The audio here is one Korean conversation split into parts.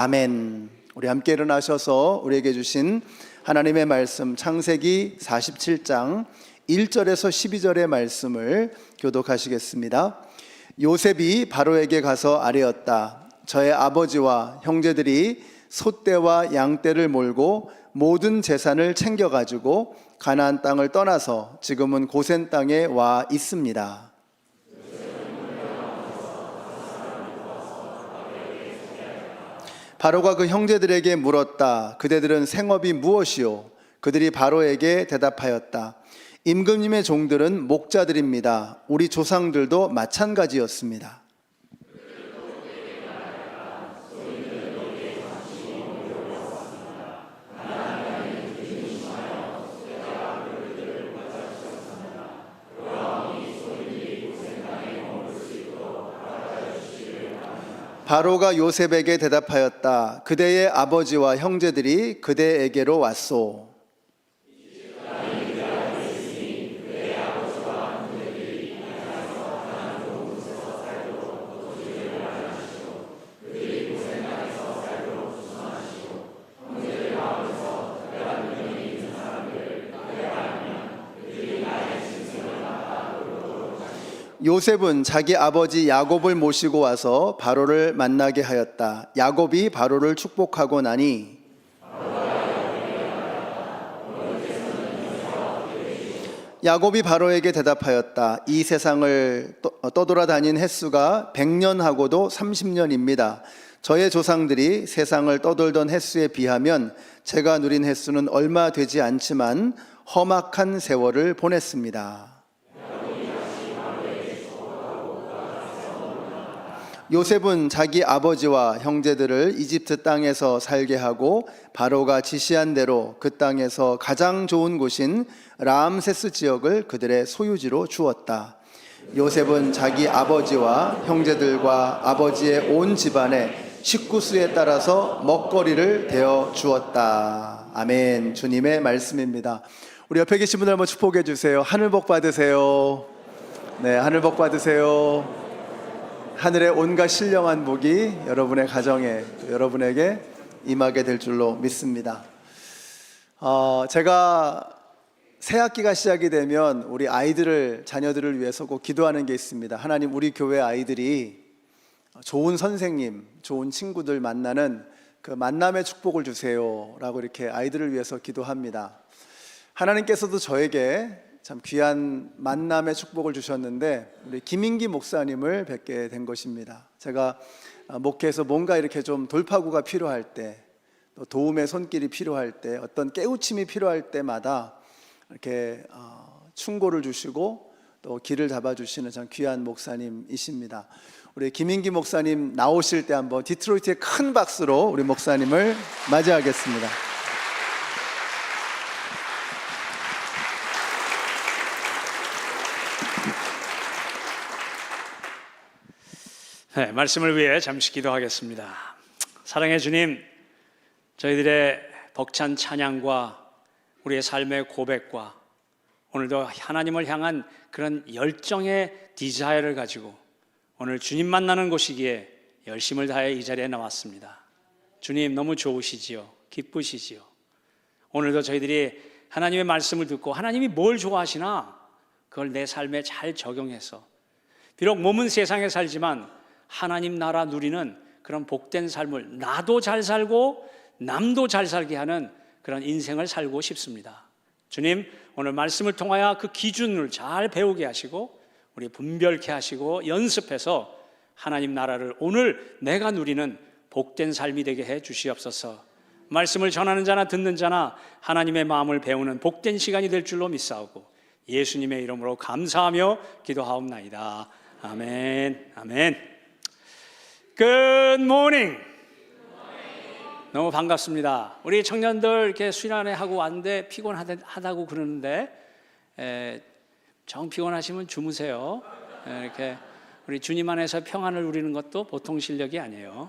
아멘. 우리 함께 일어나셔서 우리에게 주신 하나님의 말씀 창세기 47장 1절에서 12절의 말씀을 교독하시겠습니다. 요셉이 바로에게 가서 아뢰었다. 저의 아버지와 형제들이 소떼와 양떼를 몰고 모든 재산을 챙겨가지고 가나안 땅을 떠나서 지금은 고센 땅에 와 있습니다. 바로가 그 형제들에게 물었다. 그대들은 생업이 무엇이요? 그들이 바로에게 대답하였다. 임금님의 종들은 목자들입니다. 우리 조상들도 마찬가지였습니다. 바로가 요셉에게 대답하였다. 그대의 아버지와 형제들이 그대에게로 왔소. 요셉은 자기 아버지 야곱을 모시고 와서 바로를 만나게 하였다. 야곱이 바로를 축복하고 나니 야곱이 바로에게 대답하였다. 이 세상을 떠돌아다닌 횟수가 100년하고도 30년입니다. 저의 조상들이 세상을 떠돌던 횟수에 비하면 제가 누린 횟수는 얼마 되지 않지만 험악한 세월을 보냈습니다. 요셉은 자기 아버지와 형제들을 이집트 땅에서 살게 하고 바로가 지시한 대로 그 땅에서 가장 좋은 곳인 라암세스 지역을 그들의 소유지로 주었다. 요셉은 자기 아버지와 형제들과 아버지의 온 집안의 식구수에 따라서 먹거리를 대어 주었다. 아멘. 주님의 말씀입니다. 우리 옆에 계신 분들 한번 축복해 주세요. 하늘 복 받으세요. 네, 하늘 복 받으세요. 하늘의 온갖 신령한 복이 여러분의 가정에, 여러분에게 임하게 될 줄로 믿습니다. 제가 새 학기가 시작이 되면 우리 아이들을, 자녀들을 위해서 꼭 기도하는 게 있습니다. 하나님, 우리 교회 아이들이 좋은 선생님, 좋은 친구들 만나는 그 만남의 축복을 주세요 라고 이렇게 아이들을 위해서 기도합니다. 하나님께서도 저에게 참 귀한 만남의 축복을 주셨는데 우리 김인기 목사님을 뵙게 된 것입니다. 제가 목회에서 뭔가 이렇게 좀 돌파구가 필요할 때, 또 도움의 손길이 필요할 때, 어떤 깨우침이 필요할 때마다 이렇게 충고를 주시고 또 길을 잡아주시는 참 귀한 목사님이십니다. 우리 김인기 목사님 나오실 때 한번 디트로이트의 큰 박수로 우리 목사님을 맞이하겠습니다. 네, 말씀을 위해 잠시 기도하겠습니다. 사랑의 주님, 저희들의 벅찬 찬양과 우리의 삶의 고백과 오늘도 하나님을 향한 그런 열정의 디자이어를 가지고 오늘 주님 만나는 곳이기에 열심을 다해 이 자리에 나왔습니다. 주님 너무 좋으시지요, 기쁘시지요. 오늘도 저희들이 하나님의 말씀을 듣고 하나님이 뭘 좋아하시나 그걸 내 삶에 잘 적용해서 비록 몸은 세상에 살지만 하나님 나라 누리는 그런 복된 삶을 나도 잘 살고 남도 잘 살게 하는 그런 인생을 살고 싶습니다. 주님, 오늘 말씀을 통하여 그 기준을 잘 배우게 하시고 우리 분별케 하시고 연습해서 하나님 나라를 오늘 내가 누리는 복된 삶이 되게 해 주시옵소서. 말씀을 전하는 자나 듣는 자나 하나님의 마음을 배우는 복된 시간이 될 줄로 믿사오고 예수님의 이름으로 감사하며 기도하옵나이다. 아멘. 아멘. Good morning. 너무 반갑습니다. 우리 청년들 이렇게 수련회 하고 왔는데 피곤하다고 그러는데 정 피곤하시면 주무세요. 이렇게 우리 주님 안에서 평안을 누리는 것도 보통 실력이 아니에요.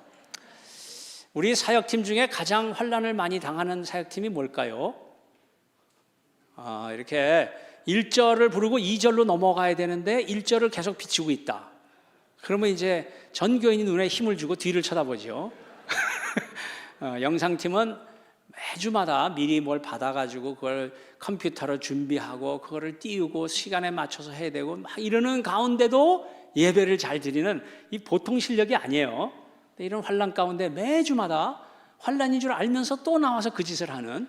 우리 사역팀 중에 가장 환난을 많이 당하는 사역팀이 뭘까요? 이렇게 1절을 부르고 2절로 넘어가야 되는데 1절을 계속 비추고 있다. 그러면 이제 전 교인이 눈에 힘을 주고 뒤를 쳐다보죠. 영상팀은 매주마다 미리 뭘 받아가지고 그걸 컴퓨터로 준비하고 그거를 띄우고 시간에 맞춰서 해야 되고 막 이러는 가운데도 예배를 잘 드리는 이 보통 실력이 아니에요. 이런 환난 가운데 매주마다 환난인 줄 알면서 또 나와서 그 짓을 하는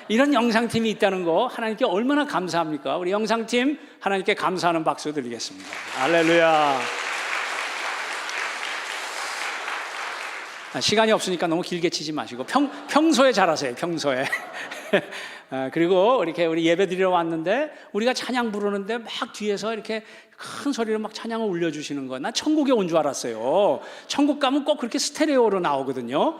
이런 영상팀이 있다는 거 하나님께 얼마나 감사합니까? 우리 영상팀 하나님께 감사하는 박수 드리겠습니다. 할렐루야. 시간이 없으니까 너무 길게 치지 마시고 평소에 잘하세요. 평소에. 그리고 이렇게 우리 예배 드리러 왔는데 우리가 찬양 부르는데 막 뒤에서 이렇게 큰 소리로 막 찬양을 울려주시는 거. 난 천국에 온 줄 알았어요. 천국 가면 꼭 그렇게 스테레오로 나오거든요.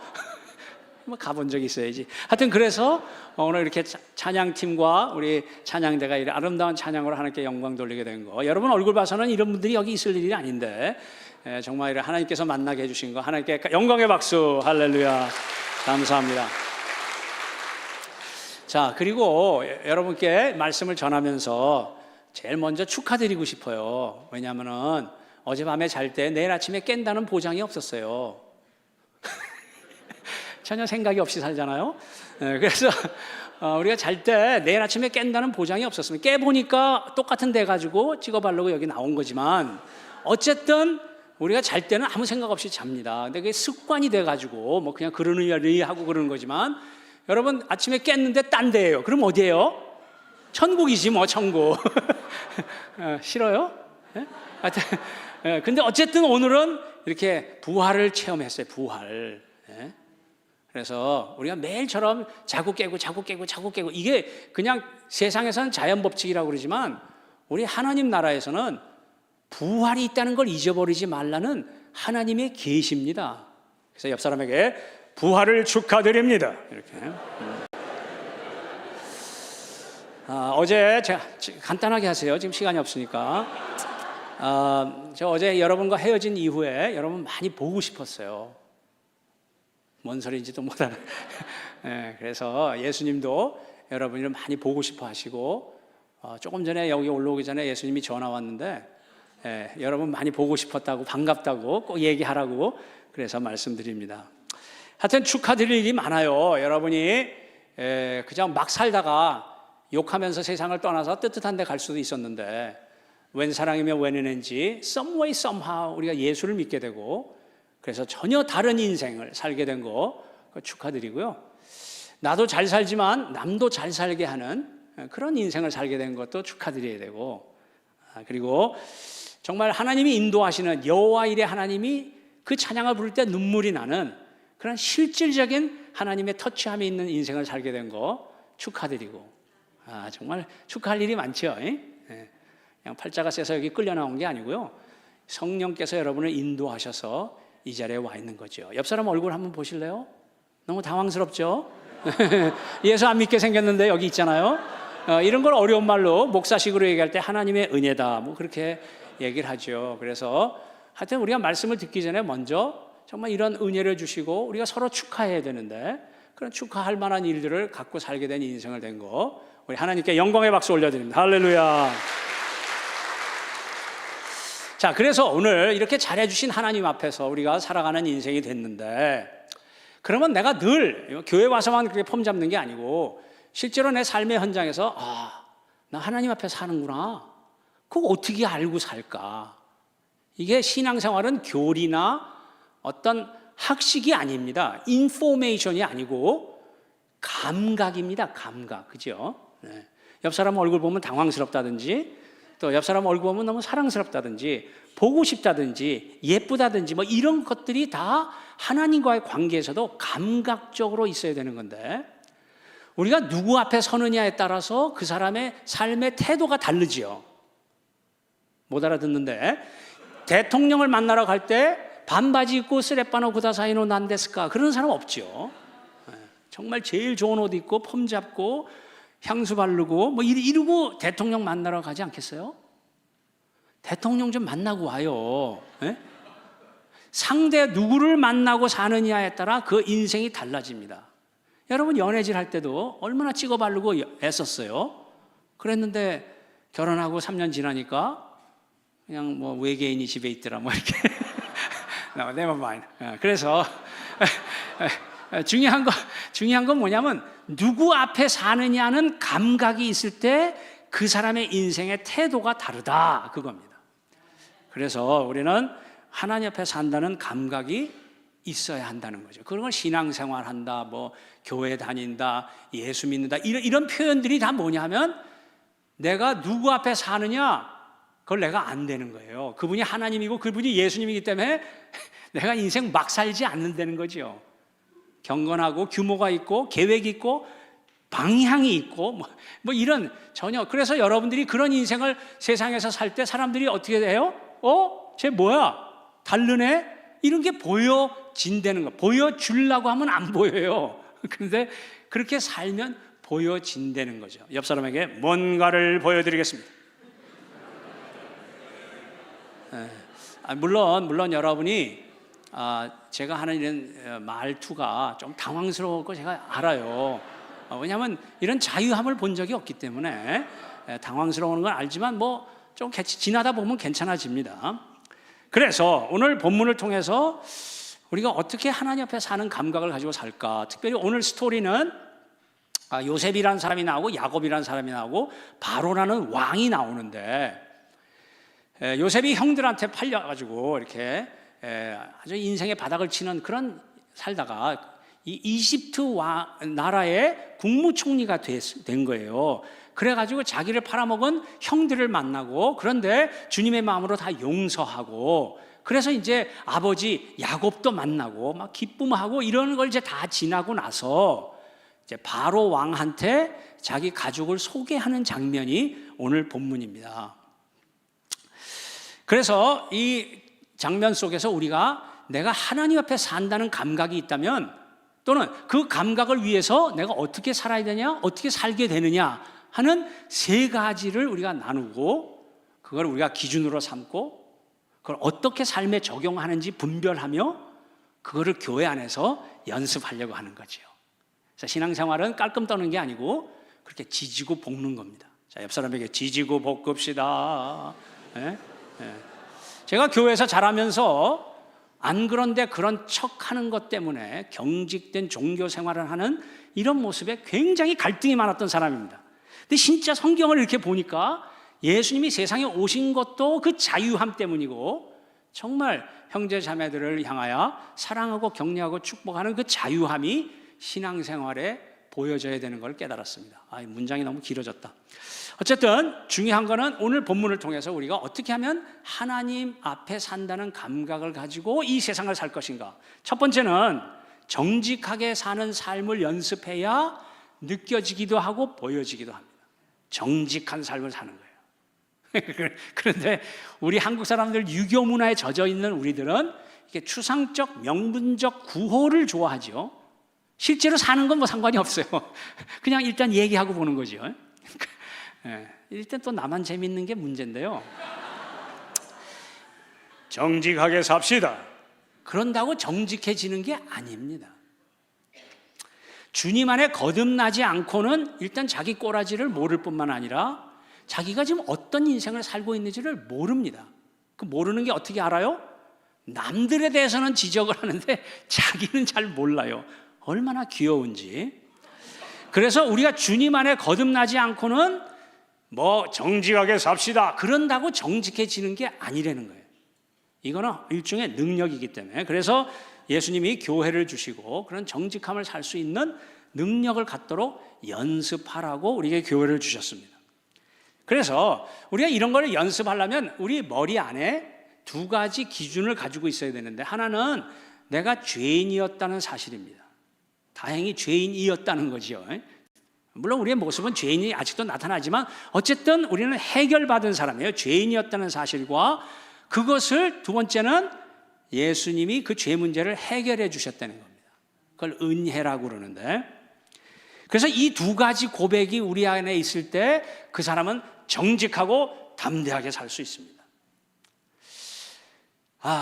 뭐 가본 적 있어야지. 하여튼 그래서 오늘 이렇게 찬양팀과 우리 찬양대가 이 아름다운 찬양으로 하나님께 영광 돌리게 된 거. 여러분 얼굴 봐서는 이런 분들이 여기 있을 일이 아닌데 정말 하나님께서 만나게 해주신 거 하나님께 영광의 박수. 할렐루야. 감사합니다. 자, 그리고 여러분께 말씀을 전하면서 제일 먼저 축하드리고 싶어요. 왜냐하면은 어젯밤에 잘 때 내일 아침에 깬다는 보장이 없었어요. 전혀 생각이 없이 살잖아요. 그래서 우리가 잘 때 내일 아침에 깬다는 보장이 없었습니다. 깨보니까 똑같은 데 가지고 찍어바르고 여기 나온 거지만 어쨌든 우리가 잘 때는 아무 생각 없이 잡니다. 근데 그게 습관이 돼가지고 뭐 그냥 그러느니 하고 그러는 거지만 여러분 아침에 깼는데 딴 데예요. 그럼 어디예요? 천국이지 뭐 천국. 싫어요? 네? 하여튼, 근데 어쨌든 오늘은 이렇게 부활을 체험했어요. 부활. 네? 그래서 우리가 매일처럼 자꾸 깨고 이게 그냥 세상에서는 자연 법칙이라고 그러지만 우리 하나님 나라에서는 부활이 있다는 걸 잊어버리지 말라는 하나님의 계시입니다. 그래서 옆 사람에게 부활을 축하드립니다. 이렇게. 어제 제가 간단하게 하세요. 지금 시간이 없으니까. 저 어제 여러분과 헤어진 이후에 여러분 많이 보고 싶었어요. 뭔 소리인지도 못 알아. 그래서 예수님도 여러분을 많이 보고 싶어 하시고 조금 전에 여기 올라오기 전에 예수님이 전화 왔는데 여러분 많이 보고 싶었다고 반갑다고 꼭 얘기하라고 그래서 말씀드립니다. 하여튼 축하드릴 일이 많아요. 여러분이 그냥 막 살다가 욕하면서 세상을 떠나서 뜨뜻한 데 갈 수도 있었는데 웬 사랑이며 웬 은혜인지 some way somehow 우리가 예수를 믿게 되고 그래서 전혀 다른 인생을 살게 된 거 축하드리고요. 나도 잘 살지만 남도 잘 살게 하는 그런 인생을 살게 된 것도 축하드려야 되고 그리고 정말 하나님이 인도하시는 여호와 일의 하나님이 그 찬양을 부를 때 눈물이 나는 그런 실질적인 하나님의 터치함이 있는 인생을 살게 된 거 축하드리고 정말 축하할 일이 많죠. 그냥 팔자가 세서 여기 끌려 나온 게 아니고요. 성령께서 여러분을 인도하셔서 이 자리에 와 있는 거죠. 옆 사람 얼굴 한번 보실래요? 너무 당황스럽죠? 예수 안 믿게 생겼는데 여기 있잖아요. 이런 걸 어려운 말로 목사식으로 얘기할 때 하나님의 은혜다 뭐 그렇게 얘기를 하죠. 그래서 하여튼 우리가 말씀을 듣기 전에 먼저 정말 이런 은혜를 주시고 우리가 서로 축하해야 되는데 그런 축하할 만한 일들을 갖고 살게 된 인생을 된 거 우리 하나님께 영광의 박수 올려드립니다. 할렐루야. 자, 그래서 오늘 이렇게 잘해주신 하나님 앞에서 우리가 살아가는 인생이 됐는데 그러면 내가 늘 교회 와서만 그렇게 폼 잡는 게 아니고 실제로 내 삶의 현장에서 나 하나님 앞에 사는구나. 그거 어떻게 알고 살까? 이게 신앙생활은 교리나 어떤 학식이 아닙니다. 인포메이션이 아니고 감각입니다. 감각. 그죠? 네. 옆 사람 얼굴 보면 당황스럽다든지 또 옆 사람 얼굴 보면 너무 사랑스럽다든지 보고 싶다든지 예쁘다든지 뭐 이런 것들이 다 하나님과의 관계에서도 감각적으로 있어야 되는 건데 우리가 누구 앞에 서느냐에 따라서 그 사람의 삶의 태도가 다르지요. 못 알아듣는데 대통령을 만나러 갈 때 반바지 입고 쓰레빠노 구다사이노 난데스까 그런 사람 없죠. 정말 제일 좋은 옷 입고 폼 잡고 향수 바르고 뭐 이러고 대통령 만나러 가지 않겠어요? 대통령 좀 만나고 와요. 상대 누구를 만나고 사느냐에 따라 그 인생이 달라집니다. 여러분 연애질 할 때도 얼마나 찍어 바르고 애썼어요. 그랬는데 결혼하고 3년 지나니까 그냥 뭐 외계인이 집에 있더라 뭐 이렇게. Never mind. 그래서 중요한 건 뭐냐면 누구 앞에 사느냐는 감각이 있을 때 그 사람의 인생의 태도가 다르다, 그겁니다. 그래서 우리는 하나님 앞에 산다는 감각이 있어야 한다는 거죠. 그런 걸 신앙생활 한다, 뭐 교회 다닌다, 예수 믿는다, 이런 표현들이 다 뭐냐면 내가 누구 앞에 사느냐, 그걸 내가 안 되는 거예요. 그분이 하나님이고 그분이 예수님이기 때문에 내가 인생 막 살지 않는다는 거죠. 경건하고 규모가 있고 계획이 있고 방향이 있고 뭐 이런 전혀. 그래서 여러분들이 그런 인생을 세상에서 살 때 사람들이 어떻게 해요? 쟤 뭐야? 다르네? 이런 게 보여진다는 거. 보여주려고 하면 안 보여요. 그런데 그렇게 살면 보여진다는 거죠. 옆 사람에게 뭔가를 보여드리겠습니다. 물론 여러분이 제가 하는 이런 말투가 좀 당황스러울 거 제가 알아요. 왜냐하면 이런 자유함을 본 적이 없기 때문에 당황스러운 건 알지만 뭐 좀 지나다 보면 괜찮아집니다. 그래서 오늘 본문을 통해서 우리가 어떻게 하나님 앞에 사는 감각을 가지고 살까? 특별히 오늘 스토리는 요셉이라는 사람이 나오고 야곱이라는 사람이 나오고 바로라는 왕이 나오는데, 요셉이 형들한테 팔려가지고 이렇게 아주 인생의 바닥을 치는 그런 살다가 이 이집트 나라의 국무총리가 된 거예요. 그래가지고 자기를 팔아먹은 형들을 만나고, 그런데 주님의 마음으로 다 용서하고, 그래서 이제 아버지 야곱도 만나고 막 기쁨하고 이런 걸 이제 다 지나고 나서 이제 바로 왕한테 자기 가족을 소개하는 장면이 오늘 본문입니다. 그래서 이 장면 속에서 우리가 내가 하나님 앞에 산다는 감각이 있다면, 또는 그 감각을 위해서 내가 어떻게 살아야 되냐, 어떻게 살게 되느냐 하는 세 가지를 우리가 나누고, 그걸 우리가 기준으로 삼고 그걸 어떻게 삶에 적용하는지 분별하며 그거를 교회 안에서 연습하려고 하는 거죠. 그래서 신앙생활은 깔끔 떠는 게 아니고 그렇게 지지고 볶는 겁니다. 자, 옆 사람에게 지지고 볶읍시다. 제가 교회에서 자라면서 안 그런데 그런 척하는 것 때문에 경직된 종교 생활을 하는 이런 모습에 굉장히 갈등이 많았던 사람입니다. 근데 진짜 성경을 이렇게 보니까 예수님이 세상에 오신 것도 그 자유함 때문이고, 정말 형제 자매들을 향하여 사랑하고 격려하고 축복하는 그 자유함이 신앙생활에 보여져야 되는 걸 깨달았습니다. 문장이 너무 길어졌다. 어쨌든 중요한 거는 오늘 본문을 통해서 우리가 어떻게 하면 하나님 앞에 산다는 감각을 가지고 이 세상을 살 것인가. 첫 번째는 정직하게 사는 삶을 연습해야 느껴지기도 하고 보여지기도 합니다. 정직한 삶을 사는 거예요. 그런데 우리 한국 사람들 유교 문화에 젖어 있는 우리들은 이게 추상적 명분적 구호를 좋아하죠. 실제로 사는 건 뭐 상관이 없어요. 그냥 일단 얘기하고 보는 거죠. 일단 또 나만 재밌는 게 문제인데요. 정직하게 삽시다. 그런다고 정직해지는 게 아닙니다. 주님 안에 거듭나지 않고는 일단 자기 꼬라지를 모를 뿐만 아니라 자기가 지금 어떤 인생을 살고 있는지를 모릅니다. 그 모르는 게 어떻게 알아요? 남들에 대해서는 지적을 하는데 자기는 잘 몰라요. 얼마나 귀여운지. 그래서 우리가 주님 안에 거듭나지 않고는 뭐 정직하게 삽시다 그런다고 정직해지는 게 아니라는 거예요. 이거는 일종의 능력이기 때문에, 그래서 예수님이 교회를 주시고 그런 정직함을 살 수 있는 능력을 갖도록 연습하라고 우리에게 교회를 주셨습니다. 그래서 우리가 이런 걸 연습하려면 우리 머리 안에 두 가지 기준을 가지고 있어야 되는데, 하나는 내가 죄인이었다는 사실입니다. 다행히 죄인이었다는 거죠. 물론 우리의 모습은 죄인이 아직도 나타나지만 어쨌든 우리는 해결받은 사람이에요. 죄인이었다는 사실과, 그것을 두 번째는 예수님이 그 죄 문제를 해결해 주셨다는 겁니다. 그걸 은혜라고 그러는데, 그래서 이 두 가지 고백이 우리 안에 있을 때 그 사람은 정직하고 담대하게 살 수 있습니다.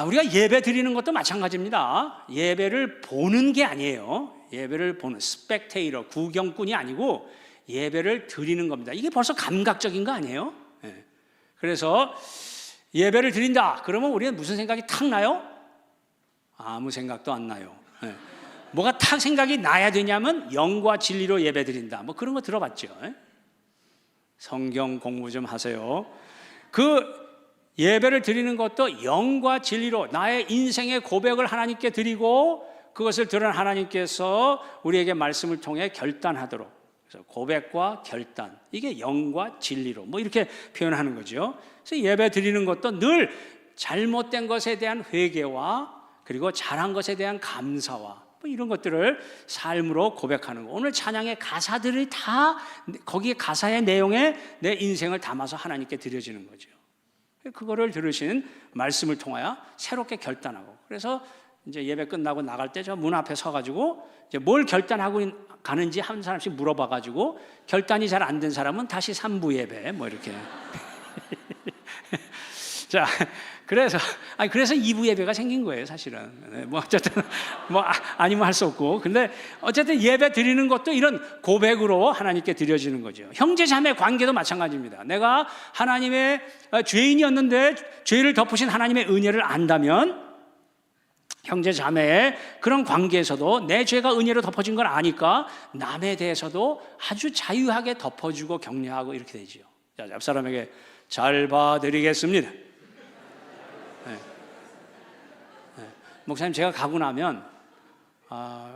우리가 예배 드리는 것도 마찬가지입니다. 예배를 보는 게 아니에요. 예배를 보는 스펙테이터, 구경꾼이 아니고 예배를 드리는 겁니다. 이게 벌써 감각적인 거 아니에요? 그래서 예배를 드린다 그러면 우리는 무슨 생각이 탁 나요? 아무 생각도 안 나요. 뭐가 탁 생각이 나야 되냐면 영과 진리로 예배 드린다. 뭐 그런 거 들어봤죠? 성경 공부 좀 하세요. 그 예배를 드리는 것도 영과 진리로 나의 인생의 고백을 하나님께 드리고 그것을 들은 하나님께서 우리에게 말씀을 통해 결단하도록. 그래서 고백과 결단, 이게 영과 진리로 뭐 이렇게 표현하는 거죠. 그래서 예배 드리는 것도 늘 잘못된 것에 대한 회개와 그리고 잘한 것에 대한 감사와 뭐 이런 것들을 삶으로 고백하는 거. 오늘 찬양의 가사들이 다 거기에 가사의 내용에 내 인생을 담아서 하나님께 드려지는 거죠. 그거를 들으신 말씀을 통하여 새롭게 결단하고, 그래서 이제 예배 끝나고 나갈 때 저 문 앞에 서가지고 이제 뭘 결단하고 가는지 한 사람씩 물어봐가지고 결단이 잘 안 된 사람은 다시 3부 예배 뭐 이렇게. 자, 그래서 2부 예배가 생긴 거예요, 사실은. 뭐 어쨌든 뭐 아니면 할 수 없고, 근데 어쨌든 예배 드리는 것도 이런 고백으로 하나님께 드려지는 거죠. 형제 자매 관계도 마찬가지입니다. 내가 하나님의 죄인이었는데 죄를 덮으신 하나님의 은혜를 안다면 형제 자매의 그런 관계에서도 내 죄가 은혜로 덮어진 걸 아니까 남에 대해서도 아주 자유하게 덮어주고 격려하고 이렇게 되죠. 자, 옆 사람에게 잘 봐드리겠습니다. 목사님, 제가 가고 나면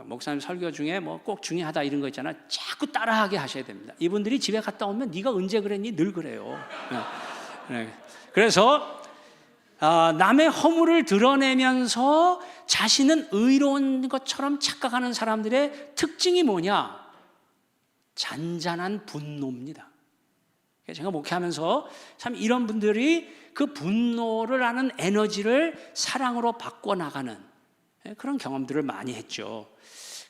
목사님 설교 중에 뭐 꼭 중요하다 이런 거 있잖아, 자꾸 따라하게 하셔야 됩니다. 이분들이 집에 갔다 오면 네가 언제 그랬니? 늘 그래요. 그래서 남의 허물을 드러내면서 자신은 의로운 것처럼 착각하는 사람들의 특징이 뭐냐? 잔잔한 분노입니다. 제가 목회하면서 참 이런 분들이 그 분노를 하는 에너지를 사랑으로 바꿔나가는 그런 경험들을 많이 했죠.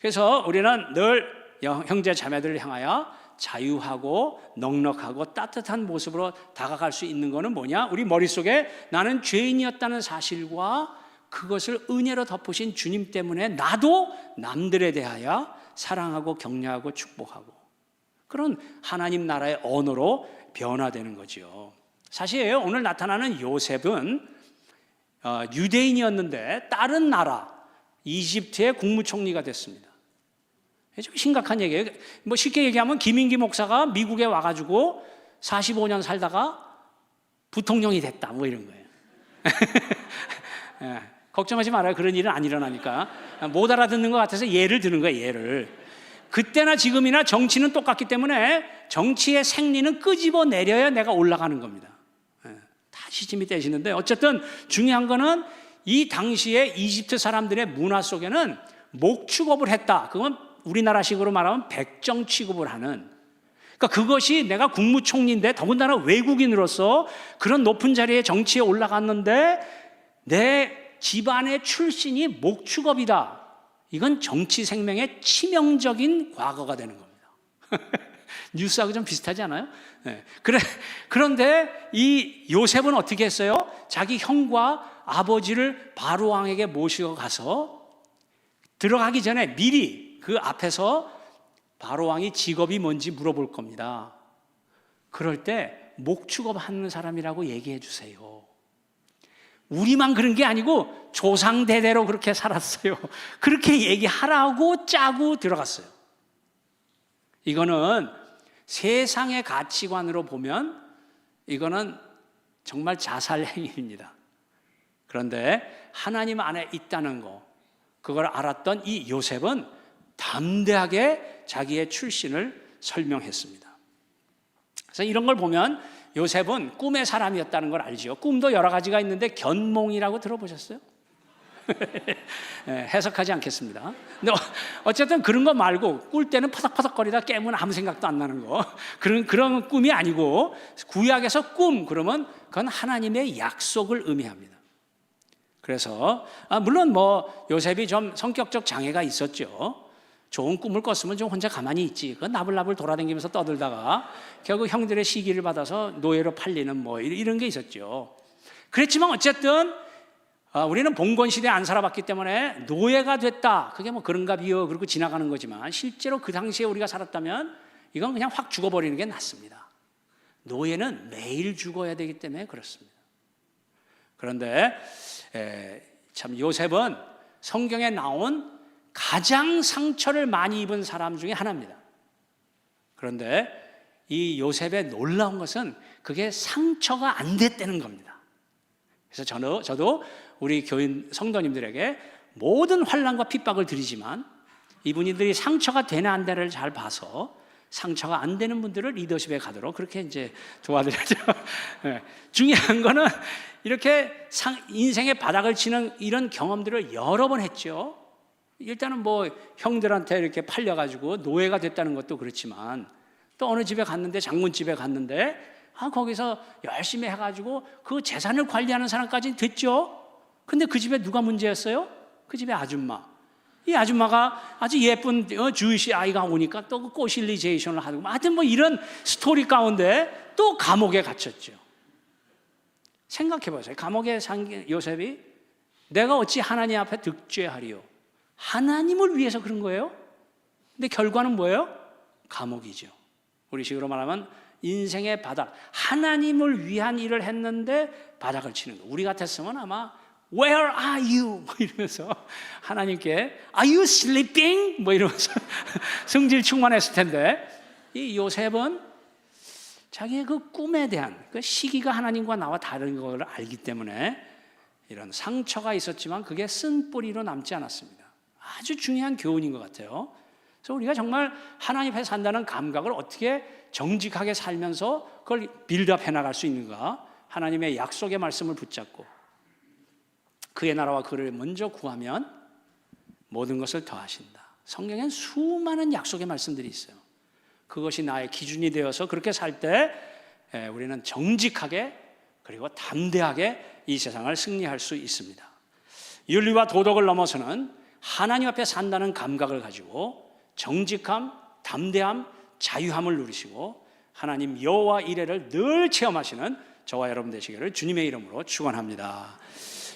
그래서 우리는 늘 형제 자매들을 향하여 자유하고 넉넉하고 따뜻한 모습으로 다가갈 수 있는 것은 뭐냐? 우리 머릿속에 나는 죄인이었다는 사실과 그것을 은혜로 덮으신 주님 때문에 나도 남들에 대하여 사랑하고 격려하고 축복하고 그런 하나님 나라의 언어로 변화되는 거죠. 사실 오늘 나타나는 요셉은 유대인이었는데 다른 나라 이집트의 국무총리가 됐습니다. 좀 심각한 얘기예요. 뭐 쉽게 얘기하면 김인기 목사가 미국에 와가지고 45년 살다가 부통령이 됐다 뭐 이런 거예요. 걱정하지 말아요. 그런 일은 안 일어나니까. 못 알아듣는 것 같아서 예를 드는 거예요. 예를. 그때나 지금이나 정치는 똑같기 때문에 정치의 생리는 끄집어 내려야 내가 올라가는 겁니다. 다 시침이 떼시는데 어쨌든 중요한 거는 이 당시에 이집트 사람들의 문화 속에는 목 취급을 했다. 그건 우리나라식으로 말하면 백정 취급을 하는, 그러니까 그것이 내가 국무총리인데 더군다나 외국인으로서 그런 높은 자리에 정치에 올라갔는데 내 집안의 출신이 목 취급이다. 이건 정치 생명의 치명적인 과거가 되는 겁니다. 뉴스하고 좀 비슷하지 않아요? 네. 그런데 이 요셉은 어떻게 했어요? 자기 형과 아버지를 바로 왕에게 모시고 가서 들어가기 전에 미리 그 앞에서 바로 왕이 직업이 뭔지 물어볼 겁니다. 그럴 때 목축업하는 사람이라고 얘기해 주세요. 우리만 그런 게 아니고 조상 대대로 그렇게 살았어요. 그렇게 얘기하라고 짜고 들어갔어요. 이거는 세상의 가치관으로 보면 이거는 정말 자살 행위입니다. 그런데 하나님 안에 있다는 거, 그걸 알았던 이 요셉은 담대하게 자기의 출신을 설명했습니다. 그래서 이런 걸 보면 요셉은 꿈의 사람이었다는 걸 알지요. 꿈도 여러 가지가 있는데 견몽이라고 들어보셨어요? 해석하지 않겠습니다. 근데 어쨌든 그런 거 말고 꿀 때는 퍼덕퍼덕거리다 깨면 아무 생각도 안 나는 거, 그런 꿈이 아니고 구약에서 꿈 그러면 그건 하나님의 약속을 의미합니다. 그래서 물론 뭐 요셉이 좀 성격적 장애가 있었죠. 좋은 꿈을 꿨으면 좀 혼자 가만히 있지. 그 나불나불 돌아다니면서 떠들다가 결국 형들의 시기를 받아서 노예로 팔리는 뭐 이런 게 있었죠. 그랬지만 어쨌든 우리는 봉건 시대에 안 살아봤기 때문에 노예가 됐다. 그게 뭐 그런가 비요. 그리고 지나가는 거지만 실제로 그 당시에 우리가 살았다면 이건 그냥 확 죽어버리는 게 낫습니다. 노예는 매일 죽어야 되기 때문에 그렇습니다. 그런데 참 요셉은 성경에 나온 가장 상처를 많이 입은 사람 중에 하나입니다. 그런데 이 요셉의 놀라운 것은 그게 상처가 안 됐다는 겁니다. 그래서 저도 우리 교인 성도님들에게 모든 환난과 핍박을 드리지만 이분들이 상처가 되나 안 되나를 잘 봐서 상처가 안 되는 분들을 리더십에 가도록 그렇게 이제 도와드려야죠. 네. 중요한 거는 이렇게 인생의 바닥을 치는 이런 경험들을 여러 번 했죠. 일단은 뭐 형들한테 이렇게 팔려가지고 노예가 됐다는 것도 그렇지만 또 어느 집에 갔는데 장군집에 갔는데 거기서 열심히 해가지고 그 재산을 관리하는 사람까지 됐죠. 근데 그 집에 누가 문제였어요? 그 집에 아줌마. 이 아줌마가 아주 예쁜 주이시 아이가 오니까 또 그 꼬실리제이션을 하고 하여튼 뭐 이런 스토리 가운데 또 감옥에 갇혔죠. 생각해 보세요. 감옥에 산 요셉이 내가 어찌 하나님 앞에 득죄하리요? 하나님을 위해서 그런 거예요. 근데 결과는 뭐예요? 감옥이죠. 우리식으로 말하면 인생의 바닥, 하나님을 위한 일을 했는데 바닥을 치는 거. 우리 같았으면 아마 Where are you? 뭐 이러면서 하나님께 Are you sleeping? 뭐 이러면서 성질 충만했을 텐데 이 요셉은 자기의 그 꿈에 대한 그 시기가 하나님과 나와 다른 걸 알기 때문에 이런 상처가 있었지만 그게 쓴뿌리로 남지 않았습니다. 아주 중요한 교훈인 것 같아요. 그래서 우리가 정말 하나님 앞에 산다는 감각을 어떻게 정직하게 살면서 그걸 빌드업 해나갈 수 있는가? 하나님의 약속의 말씀을 붙잡고 그의 나라와 그를 먼저 구하면 모든 것을 더하신다. 성경엔 수많은 약속의 말씀들이 있어요. 그것이 나의 기준이 되어서 그렇게 살 때 우리는 정직하게 그리고 담대하게 이 세상을 승리할 수 있습니다. 윤리와 도덕을 넘어서는 하나님 앞에 산다는 감각을 가지고 정직함, 담대함, 자유함을 누리시고 하나님 여호와 이레를 늘 체험하시는 저와 여러분 되시기를 주님의 이름으로 축원합니다.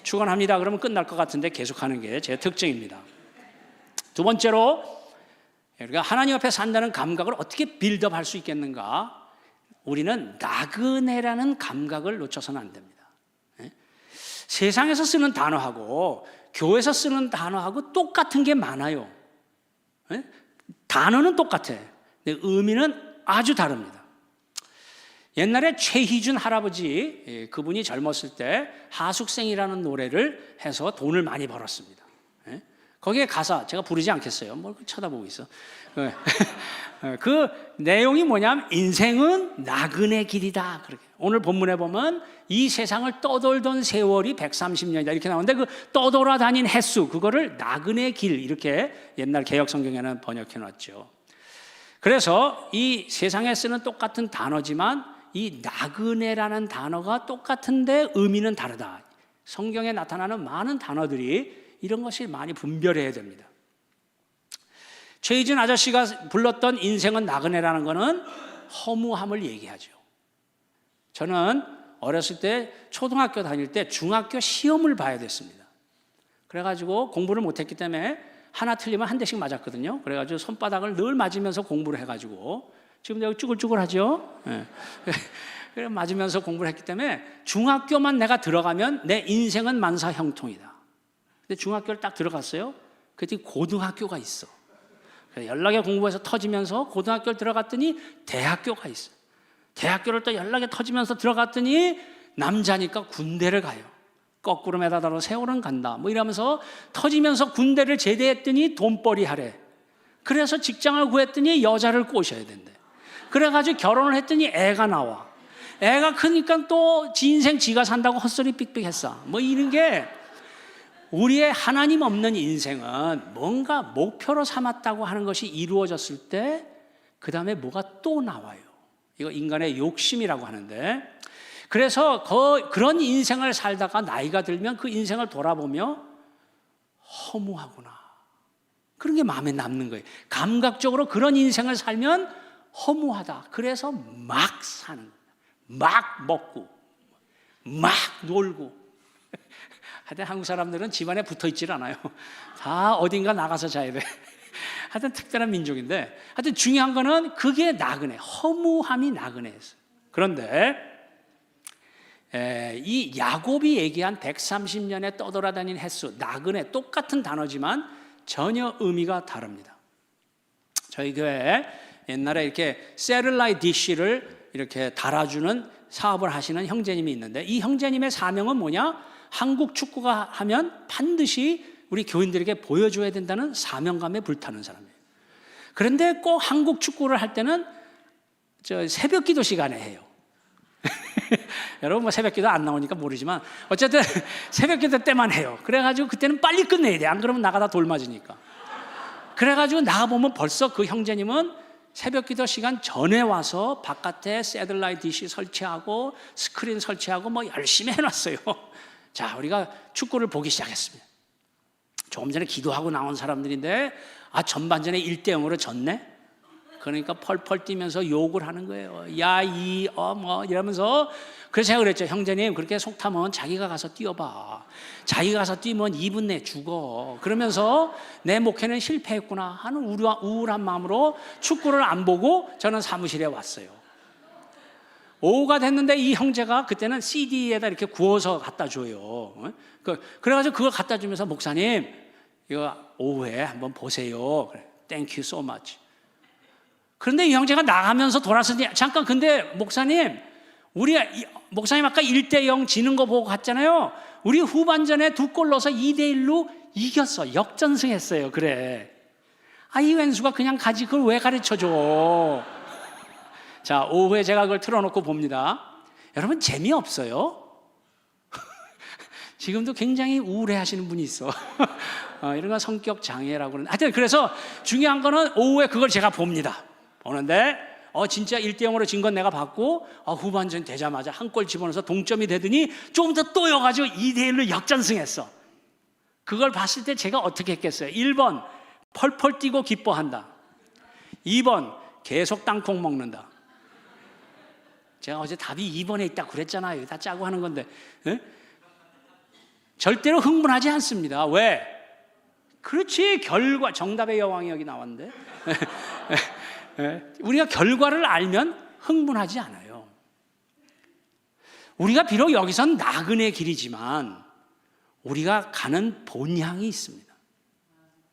축원합니다. 그러면 끝날 것 같은데 계속하는 게 제 특징입니다. 두 번째로 우리가 하나님 앞에 산다는 감각을 어떻게 빌드업할 수 있겠는가? 우리는 나그네라는 감각을 놓쳐서는 안 됩니다. 세상에서 쓰는 단어하고 교회에서 쓰는 단어하고 똑같은 게 많아요. 단어는 똑같아. 근데 의미는 아주 다릅니다. 옛날에 최희준 할아버지 그분이 젊었을 때 하숙생이라는 노래를 해서 돈을 많이 벌었습니다. 거기에 가사 제가 부르지 않겠어요. 뭘 쳐다보고 있어. 그 내용이 뭐냐면 인생은 나그네 길이다. 그렇게 오늘 본문에 보면 이 세상을 떠돌던 세월이 130년이다 이렇게 나오는데 그 떠돌아다닌 횟수 그거를 나그네 길 이렇게 옛날 개역 성경에는 번역해 놨죠. 그래서 이 세상에 쓰는 똑같은 단어지만 이 나그네라는 단어가 똑같은데 의미는 다르다. 성경에 나타나는 많은 단어들이 이런 것이 많이 분별해야 됩니다. 최희준 아저씨가 불렀던 인생은 나그네라는 것은 허무함을 얘기하죠. 저는 어렸을 때 초등학교 다닐 때 중학교 시험을 봐야 됐습니다. 그래가지고 공부를 못했기 때문에 하나 틀리면 한 대씩 맞았거든요. 그래가지고 손바닥을 늘 맞으면서 공부를 해가지고 지금 여기 쭈글쭈글하죠. 그래 맞으면서 공부를 했기 때문에 중학교만 내가 들어가면 내 인생은 만사형통이다. 근데 중학교를 딱 들어갔어요. 그랬더니 고등학교가 있어. 연락에 공부해서 터지면서 고등학교를 들어갔더니 대학교가 있어요. 대학교를 또 연락에 터지면서 들어갔더니 남자니까 군대를 가요. 거꾸로 매달아서 세월은 간다. 뭐 이러면서 터지면서 군대를 제대했더니 돈벌이 하래. 그래서 직장을 구했더니 여자를 꼬셔야 된대. 그래가지고 결혼을 했더니 애가 나와. 애가 크니까 또 지 인생 지가 산다고 헛소리 삑삑했어. 뭐 이런 게 우리의 하나님 없는 인생은 뭔가 목표로 삼았다고 하는 것이 이루어졌을 때 그 다음에 뭐가 또 나와요. 이거 인간의 욕심이라고 하는데 그래서 그런 인생을 살다가 나이가 들면 그 인생을 돌아보며 허무하구나. 그런 게 마음에 남는 거예요. 감각적으로 그런 인생을 살면 허무하다. 그래서 막 사는 거예요. 막 먹고 막 놀고 하여튼 한국 사람들은 집안에 붙어있질 않아요. 다 어딘가 나가서 자야 돼. 하여튼 특별한 민족인데 하여튼 중요한 거는 그게 나그네, 허무함이 나그네였어요. 그런데 이 야곱이 얘기한 130년에 떠돌아다닌 횟수, 나그네 똑같은 단어지만 전혀 의미가 다릅니다. 저희 교회에 옛날에 이렇게 세틀라이트 디시를 이렇게 달아주는 사업을 하시는 형제님이 있는데, 이 형제님의 사명은 뭐냐? 한국 축구가 하면 반드시 우리 교인들에게 보여줘야 된다는 사명감에 불타는 사람이에요. 그런데 꼭 한국 축구를 할 때는 새벽 기도 시간에 해요. 여러분 뭐 새벽 기도 안 나오니까 모르지만 어쨌든 새벽 기도 때만 해요. 그래가지고 그때는 빨리 끝내야 돼. 안 그러면 나가다 돌 맞으니까. 그래가지고 나가보면 벌써 그 형제님은 새벽 기도 시간 전에 와서 바깥에 새틀라이트 디시 설치하고 스크린 설치하고 뭐 열심히 해놨어요. 자, 우리가 축구를 보기 시작했습니다. 조금 전에 기도하고 나온 사람들인데 전반전에 1대0으로 졌네. 그러니까 펄펄 뛰면서 욕을 하는 거예요. 야, 뭐 이러면서. 그래서 제가 그랬죠. 형제님, 그렇게 속 타면 자기가 가서 뛰어봐. 자기가 가서 뛰면 2분 내에 죽어. 그러면서 내 목회는 실패했구나 하는 우울한 마음으로 축구를 안 보고 저는 사무실에 왔어요. 오후가 됐는데 이 형제가 그때는 CD에다 이렇게 구워서 갖다 줘요. 그래가지고 그걸 갖다 주면서 목사님, 이거 오후에 한번 보세요. 그래, Thank you so much. 그런데 이 형제가 나가면서 돌아서니, 잠깐, 근데 목사님, 목사님 아까 1대0 지는 거 보고 갔잖아요. 우리 후반전에 2골 넣어서 2대1로 이겼어. 역전승했어요. 그래. 이 왼수가 그냥 가지, 그걸 왜 가르쳐줘? 자, 오후에 제가 그걸 틀어놓고 봅니다. 여러분, 재미없어요? 지금도 굉장히 우울해 하시는 분이 있어. 이런 건 성격 장애라고 그러는데, 하여튼 그래서 중요한 거는 오후에 그걸 제가 봅니다. 보는데 진짜 1대0으로 진 건 내가 봤고, 후반전 되자마자 한 골 집어넣어서 동점이 되더니 조금 더 또여가지고 2대1로 역전승했어. 그걸 봤을 때 제가 어떻게 했겠어요? 1번 펄펄 뛰고 기뻐한다. 2번 계속 땅콩 먹는다. 제가 어제 답이 2번에 있다고 그랬잖아요. 다 짜고 하는 건데. 에? 절대로 흥분하지 않습니다. 왜? 그렇지, 결과, 정답의 여왕이 여기 나왔는데. 우리가 결과를 알면 흥분하지 않아요. 우리가 비록 여기선 나그네 길이지만 우리가 가는 본향이 있습니다.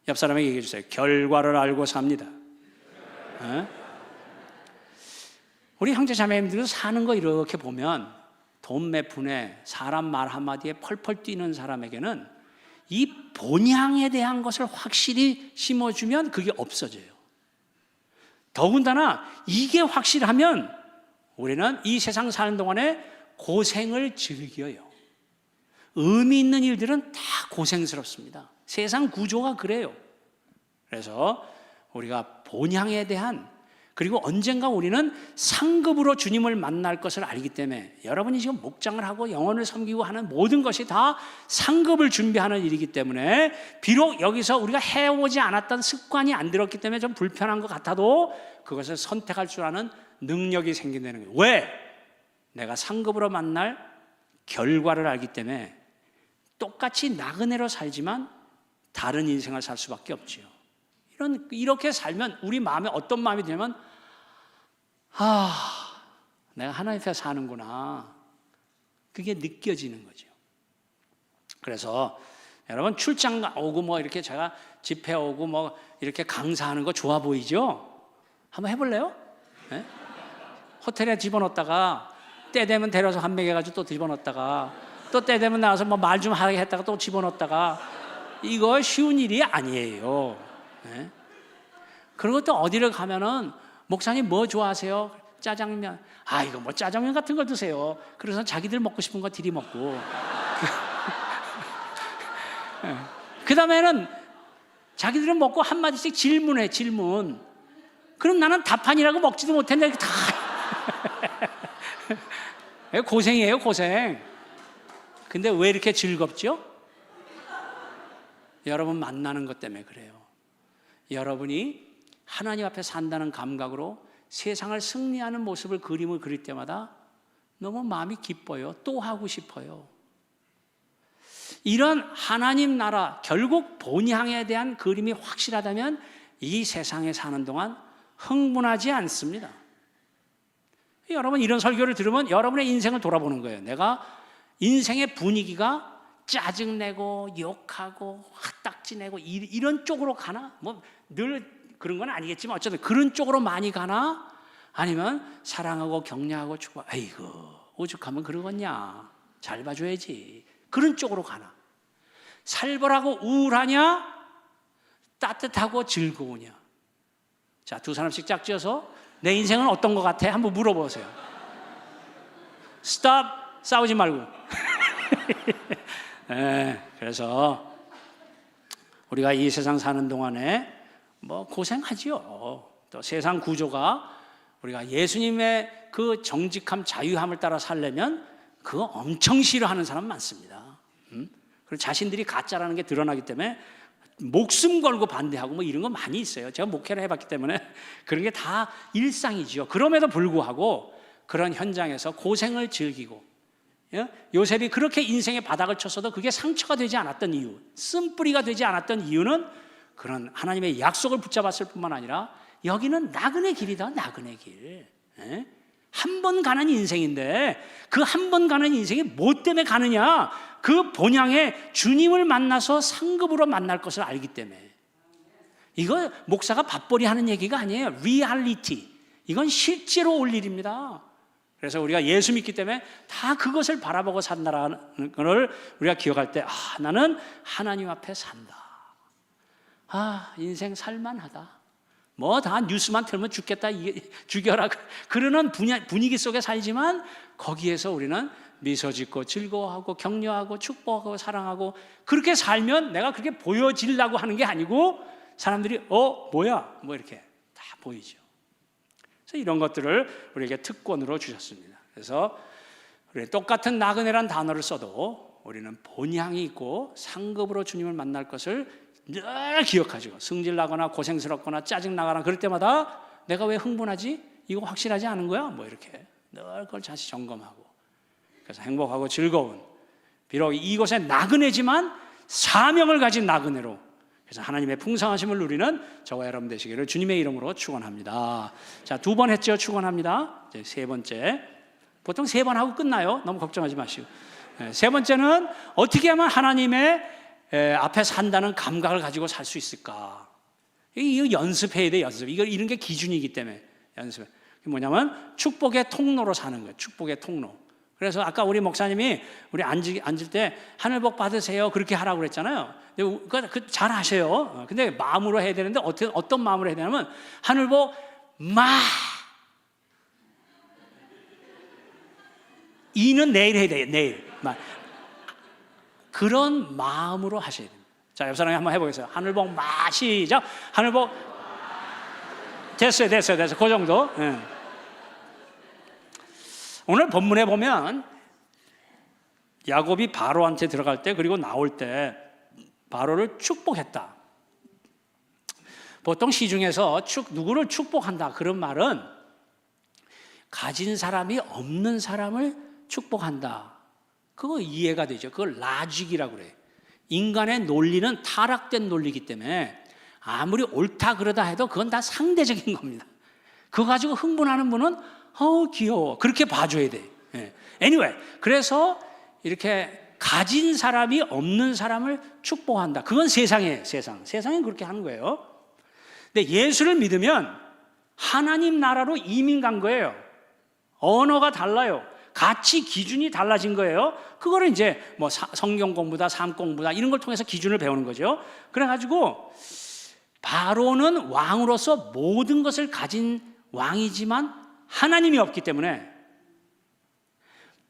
옆 사람에게 얘기해 주세요. 결과를 알고 삽니다. 우리 형제 자매님들 사는 거 이렇게 보면 돈 몇 푼에 사람 말 한마디에 펄펄 뛰는 사람에게는 이 본향에 대한 것을 확실히 심어주면 그게 없어져요. 더군다나 이게 확실하면 우리는 이 세상 사는 동안에 고생을 즐겨요. 의미 있는 일들은 다 고생스럽습니다. 세상 구조가 그래요. 그래서 우리가 본향에 대한, 그리고 언젠가 우리는 상급으로 주님을 만날 것을 알기 때문에, 여러분이 지금 목장을 하고 영혼을 섬기고 하는 모든 것이 다 상급을 준비하는 일이기 때문에, 비록 여기서 우리가 해오지 않았던 습관이 안 들었기 때문에 좀 불편한 것 같아도 그것을 선택할 줄 아는 능력이 생긴다는 거예요. 왜? 내가 상급으로 만날 결과를 알기 때문에 똑같이 나그네로 살지만 다른 인생을 살 수밖에 없지요. 이렇게 살면 우리 마음에 어떤 마음이 들면, 내가 하나님 앞에 사는구나, 그게 느껴지는 거죠. 그래서 여러분, 출장 오고 뭐 이렇게 제가 집회 오고 뭐 이렇게 강사하는 거 좋아 보이죠? 한번 해볼래요? 네? 호텔에 집어넣었다가 때 되면 데려서 한 명 해가지고 또 집어넣었다가 또 때 되면 나와서 뭐 말 좀 하게 했다가 또 집어넣었다가, 이거 쉬운 일이 아니에요. 네? 그리고 또 어디를 가면은 목사님 뭐 좋아하세요? 짜장면. 이거 뭐 짜장면 같은 걸 드세요. 그래서 자기들 먹고 싶은 거 들이먹고. 그 다음에는 자기들은 먹고 한마디씩 질문해, 질문. 그럼 나는 답판이라고 먹지도 못했는데 다. 고생이에요, 고생. 근데 왜 이렇게 즐겁죠? 여러분 만나는 것 때문에 그래요. 여러분이 하나님 앞에 산다는 감각으로 세상을 승리하는 모습을 그림을 그릴 때마다 너무 마음이 기뻐요. 또 하고 싶어요. 이런 하나님 나라, 결국 본향에 대한 그림이 확실하다면 이 세상에 사는 동안 흥분하지 않습니다. 여러분, 이런 설교를 들으면 여러분의 인생을 돌아보는 거예요. 내가 인생의 분위기가 짜증내고 욕하고 헛딱지내고 이런 쪽으로 가나? 뭐 늘 그런 건 아니겠지만 어쨌든 그런 쪽으로 많이 가나? 아니면 사랑하고 격려하고 축복, 아이고 오죽하면 그러겠냐, 잘 봐줘야지, 그런 쪽으로 가나? 살벌하고 우울하냐? 따뜻하고 즐거우냐? 자, 두 사람씩 짝지어서 내 인생은 어떤 것 같아? 한번 물어보세요. 스톱! 싸우지 말고. 네, 그래서 우리가 이 세상 사는 동안에 뭐 고생하지요. 또 세상 구조가 우리가 예수님의 그 정직함, 자유함을 따라 살려면 그거 엄청 싫어하는 사람 많습니다. 그리고 자신들이 가짜라는 게 드러나기 때문에 목숨 걸고 반대하고 뭐 이런 거 많이 있어요. 제가 목회를 해봤기 때문에 그런 게 다 일상이지요. 그럼에도 불구하고 그런 현장에서 고생을 즐기고, 요셉이 그렇게 인생의 바닥을 쳤어도 그게 상처가 되지 않았던 이유, 쓴뿌리가 되지 않았던 이유는 그런 하나님의 약속을 붙잡았을 뿐만 아니라 여기는 나그네 길이다, 나그네 길. 한 번 가는 인생인데 그 한 번 가는 인생이 뭐 때문에 가느냐? 그 본향에 주님을 만나서 상급으로 만날 것을 알기 때문에. 이거 목사가 밥벌이 하는 얘기가 아니에요. 리얼리티. 이건 실제로 올 일입니다. 그래서 우리가 예수 믿기 때문에 다 그것을 바라보고 산다라는 것을 우리가 기억할 때, 나는 하나님 앞에 산다. 인생 살만하다. 뭐 다 뉴스만 틀면 죽겠다, 죽여라, 그러는 분위기 속에 살지만 거기에서 우리는 미소 짓고 즐거워하고 격려하고 축복하고 사랑하고, 그렇게 살면 내가 그렇게 보여지려고 하는 게 아니고 사람들이 뭐야 뭐 이렇게 다 보이죠. 그래서 이런 것들을 우리에게 특권으로 주셨습니다. 그래서 우리 똑같은 나그네란 단어를 써도 우리는 본향이 있고 상급으로 주님을 만날 것을 늘 기억하죠. 승질나거나 고생스럽거나 짜증나거나 그럴 때마다 내가 왜 흥분하지? 이거 확실하지 않은 거야? 뭐 이렇게 늘 그걸 다시 점검하고, 그래서 행복하고 즐거운, 비록 이곳에 나그네지만 사명을 가진 나그네로, 그래서 하나님의 풍성하심을 누리는 저와 여러분 되시기를 주님의 이름으로 축원합니다. 자, 2번 했죠. 축원합니다. 이제 3번째, 보통 3번 하고 끝나요. 너무 걱정하지 마시고. 3번째는 어떻게 하면 하나님의 앞에 산다는 감각을 가지고 살 수 있을까? 이거 연습해야 돼, 연습. 이런 게 기준이기 때문에 연습. 뭐냐면 축복의 통로로 사는 거예요. 축복의 통로. 그래서 아까 우리 목사님이 우리 앉을 때 하늘 복 받으세요 그렇게 하라고 그랬잖아요. 근데 잘 하셔요. 근데 마음으로 해야 되는데 어떤 마음으로 해야 되냐면 하늘 복 이는 내일 해야 돼요. 내일. 그런 마음으로 하셔야 됩니다. 자, 옆 사람이 한번 해보겠어요. 하늘 복 시작. 하늘 복 됐어요. 그 정도. 오늘 본문에 보면 야곱이 바로한테 들어갈 때, 그리고 나올 때 바로를 축복했다. 보통 시중에서 누구를 축복한다 그런 말은 가진 사람이 없는 사람을 축복한다, 그거 이해가 되죠. 그걸 라직이라고 그래요. 인간의 논리는 타락된 논리이기 때문에 아무리 옳다 그러다 해도 그건 다 상대적인 겁니다. 그거 가지고 흥분하는 분은 귀여워 그렇게 봐줘야 돼. Anyway, 그래서 이렇게 가진 사람이 없는 사람을 축복한다. 그건 세상이에요. 세상은 그렇게 하는 거예요. 근데 예수를 믿으면 하나님 나라로 이민 간 거예요. 언어가 달라요. 가치 기준이 달라진 거예요. 그거를 이제 뭐 성경 공부다, 삶 공부다 이런 걸 통해서 기준을 배우는 거죠. 그래가지고 바로는 왕으로서 모든 것을 가진 왕이지만 하나님이 없기 때문에,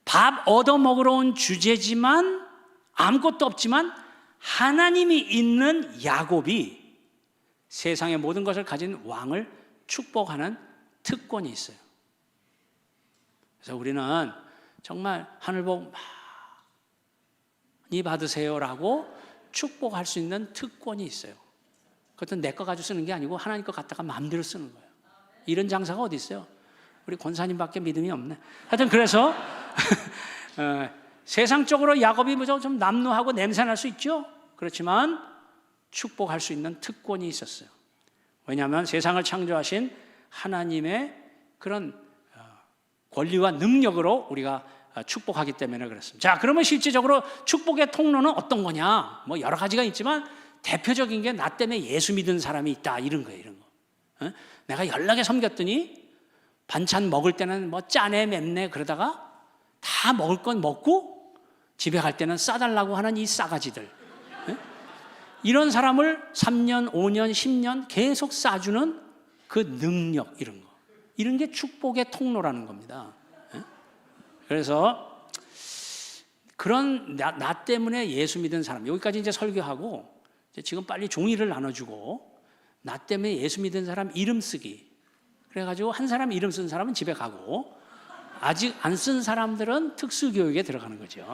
밥 얻어 먹으러 온 주제지만 아무것도 없지만 하나님이 있는 야곱이 세상의 모든 것을 가진 왕을 축복하는 특권이 있어요. 그래서 우리는 정말 하늘 복 많이 받으세요라고 축복할 수 있는 특권이 있어요. 그것도 내 거 가지고 쓰는 게 아니고 하나님 거 갖다가 마음대로 쓰는 거예요. 이런 장사가 어디 있어요? 우리 권사님밖에 믿음이 없네. 하여튼 그래서 세상적으로 야곱이 좀 남루하고 냄새날 수 있죠. 그렇지만 축복할 수 있는 특권이 있었어요. 왜냐하면 세상을 창조하신 하나님의 그런 권리와 능력으로 우리가 축복하기 때문에 그렇습니다. 자, 그러면 실질적으로 축복의 통로는 어떤 거냐? 뭐 여러 가지가 있지만 대표적인 게 나 때문에 예수 믿은 사람이 있다, 이런 거예요. 이런 거. 내가 연락에 섬겼더니 반찬 먹을 때는 뭐 짜네 맵네 그러다가 다 먹을 건 먹고 집에 갈 때는 싸달라고 하는 이 싸가지들. 이런 사람을 3년, 5년, 10년 계속 싸주는 그 능력, 이런 거. 이런 게 축복의 통로라는 겁니다. 그래서 그런 나 때문에 예수 믿은 사람, 여기까지 이제 설교하고 이제 지금 빨리 종이를 나눠주고 나 때문에 예수 믿은 사람 이름 쓰기. 그래가지고 한 사람 이름 쓴 사람은 집에 가고 아직 안 쓴 사람들은 특수교육에 들어가는 거죠.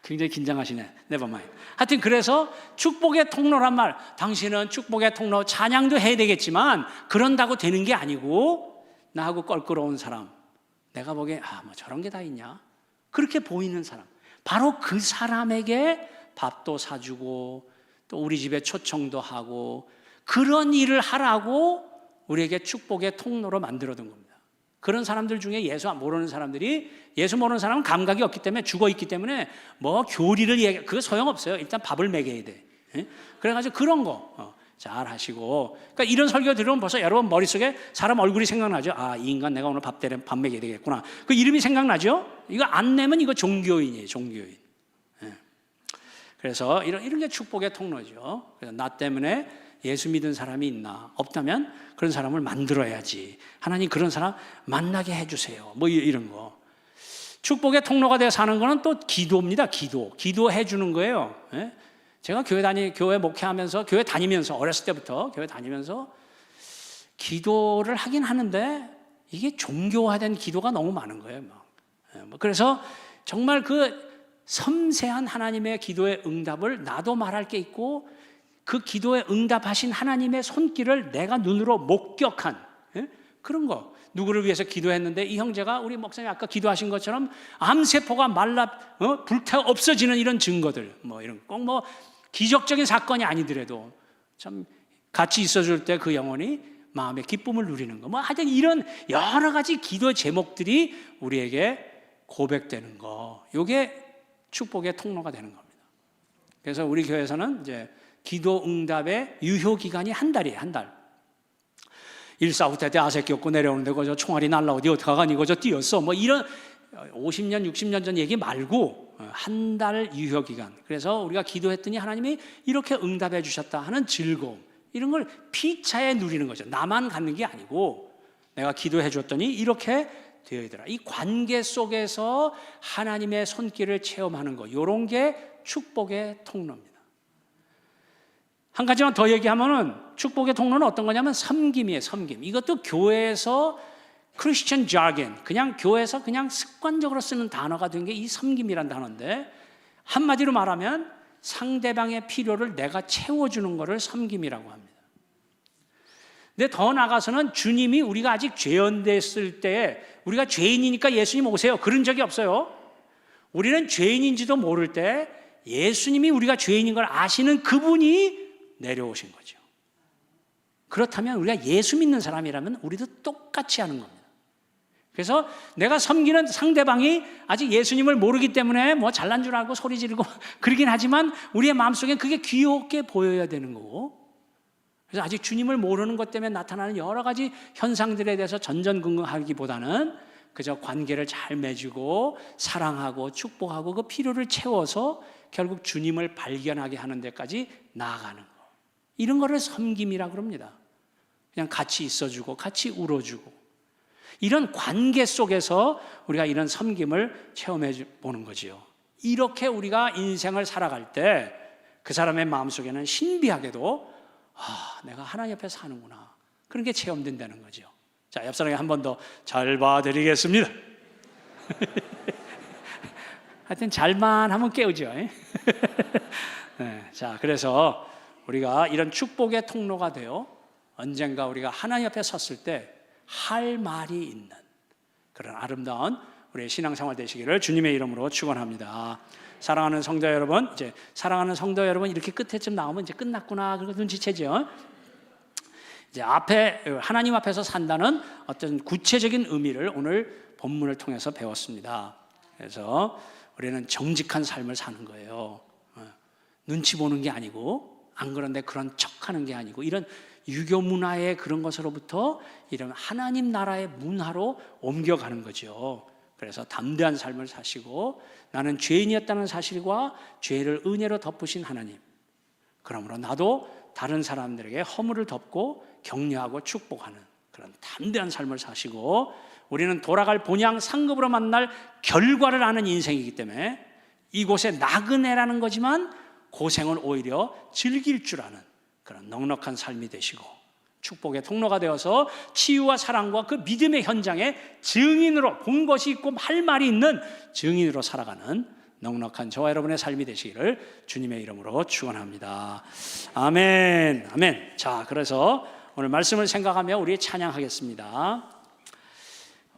굉장히 긴장하시네. 네버마인드. 하여튼 그래서 축복의 통로란 말, 당신은 축복의 통로 찬양도 해야 되겠지만 그런다고 되는 게 아니고 나하고 껄끄러운 사람, 내가 보기에 뭐 저런 게 다 있냐? 그렇게 보이는 사람, 바로 그 사람에게 밥도 사주고 또 우리 집에 초청도 하고 그런 일을 하라고 우리에게 축복의 통로로 만들어둔 겁니다. 그런 사람들 중에 예수 모르는 사람들이, 예수 모르는 사람은 감각이 없기 때문에 죽어있기 때문에 뭐 교리를 그거 소용없어요. 일단 밥을 먹여야 돼. 그래가지고 그런 거 잘 하시고, 그러니까 이런 설교 들으면 벌써 여러분 머릿속에 사람 얼굴이 생각나죠. 이 인간 내가 오늘 밥 먹여야 되겠구나. 그 이름이 생각나죠. 이거 안 내면 이거 종교인이에요. 종교인. 그래서 이런 게 축복의 통로죠. 그래서 나 때문에 예수 믿은 사람이 있나? 없다면 그런 사람을 만들어야지. 하나님 그런 사람 만나게 해주세요. 뭐 이런 거. 축복의 통로가 되어 사는 거는 또 기도입니다. 기도해 주는 거예요. 제가 교회 목회하면서, 교회 다니면서, 어렸을 때부터 교회 다니면서 기도를 하긴 하는데 이게 종교화된 기도가 너무 많은 거예요. 그래서 정말 그 섬세한 하나님의 기도의 응답을 나도 말할 게 있고 그 기도에 응답하신 하나님의 손길을 내가 눈으로 목격한 그런 거. 누구를 위해서 기도했는데 이 형제가 우리 목사님 아까 기도하신 것처럼 암세포가 말라 불타 없어지는 이런 증거들, 뭐 이런 꼭 뭐 기적적인 사건이 아니더라도 참 같이 있어줄 때 그 영혼이 마음의 기쁨을 누리는 거, 뭐 하여튼 이런 여러 가지 기도 제목들이 우리에게 고백되는 거, 이게 축복의 통로가 되는 겁니다. 그래서 우리 교회에서는 이제 기도 응답의 유효 기간이 한 달이에요. 한 달. 일사후퇴 때 아색 겪고 내려오는데 그저 총알이 날라 어디 어떡하니 그저 뛰었어. 뭐 이런 50년 60년 전 얘기 말고 한 달 유효 기간. 그래서 우리가 기도했더니 하나님이 이렇게 응답해 주셨다 하는 즐거움, 이런 걸 피차에 누리는 거죠. 나만 갖는 게 아니고 내가 기도해 줬더니 이렇게 되어 있더라. 이 관계 속에서 하나님의 손길을 체험하는 거, 이런 게 축복의 통로입니다. 한 가지만 더 얘기하면은 축복의 통로는 어떤 거냐면 섬김이에요. 섬김. 이것도 교회에서 크리스천 자겐, 그냥 교회에서 그냥 습관적으로 쓰는 단어가 된 게 이 섬김이란 단어인데, 한마디로 말하면 상대방의 필요를 내가 채워주는 것을 섬김이라고 합니다. 근데 더 나아가서는 주님이 우리가 아직 죄연됐을 때, 우리가 죄인이니까 예수님 오세요, 그런 적이 없어요. 우리는 죄인인지도 모를 때 예수님이 우리가 죄인인 걸 아시는 그분이 내려오신 거죠. 그렇다면 우리가 예수 믿는 사람이라면 우리도 똑같이 하는 겁니다. 그래서 내가 섬기는 상대방이 아직 예수님을 모르기 때문에 뭐 잘난 줄 알고 소리 지르고 그러긴 하지만 우리의 마음속엔 그게 귀엽게 보여야 되는 거고, 그래서 아직 주님을 모르는 것 때문에 나타나는 여러 가지 현상들에 대해서 전전긍긍하기보다는 그저 관계를 잘 맺고 사랑하고 축복하고 그 필요를 채워서 결국 주님을 발견하게 하는 데까지 나아가는 거, 이런 거를 섬김이라고 합니다. 그냥 같이 있어주고 같이 울어주고, 이런 관계 속에서 우리가 이런 섬김을 체험해 보는 거지요. 이렇게 우리가 인생을 살아갈 때 그 사람의 마음속에는 신비하게도 내가 하나님 앞에 사는구나, 그런 게 체험된다는 거죠. 자, 옆 사람에게 한 번 더 잘 봐드리겠습니다. 하여튼 잘만 하면 깨우죠. 네, 자, 그래서 우리가 이런 축복의 통로가 되어 언젠가 우리가 하나님 앞에 섰을 때 할 말이 있는 그런 아름다운 우리의 신앙생활 되시기를 주님의 이름으로 축원합니다. 사랑하는 성도 여러분, 이제 사랑하는 성도 여러분, 이렇게 끝에쯤 나오면 이제 끝났구나, 그거 눈치채죠. 이제 앞에 하나님 앞에서 산다는 어떤 구체적인 의미를 오늘 본문을 통해서 배웠습니다. 그래서 우리는 정직한 삶을 사는 거예요. 눈치 보는 게 아니고, 안 그런데 그런 척하는 게 아니고, 이런 유교 문화의 그런 것으로부터 이런 하나님 나라의 문화로 옮겨가는 거죠. 그래서 담대한 삶을 사시고, 나는 죄인이었다는 사실과 죄를 은혜로 덮으신 하나님, 그러므로 나도 다른 사람들에게 허물을 덮고 격려하고 축복하는 그런 담대한 삶을 사시고, 우리는 돌아갈 본향 상급으로 만날 결과를 아는 인생이기 때문에 이곳에 나그네라는 거지만 고생을 오히려 즐길 줄 아는 그런 넉넉한 삶이 되시고, 축복의 통로가 되어서 치유와 사랑과 그 믿음의 현장에 증인으로, 본 것이 있고 할 말이 있는 증인으로 살아가는 넉넉한 저와 여러분의 삶이 되시기를 주님의 이름으로 축원합니다. 아멘. 아멘. 자, 그래서 오늘 말씀을 생각하며 우리 찬양하겠습니다.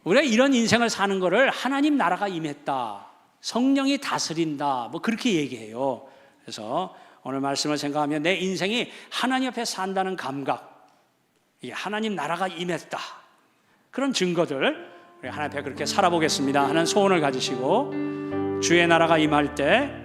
우리가 이런 인생을 사는 거를 하나님 나라가 임했다, 성령이 다스린다, 뭐 그렇게 얘기해요. 그래서 오늘 말씀을 생각하며 내 인생이 하나님 앞에 산다는 감각, 이게 하나님 나라가 임했다, 그런 증거들 우리 하나님 앞에 그렇게 살아보겠습니다 하는 소원을 가지시고, 주의 나라가 임할 때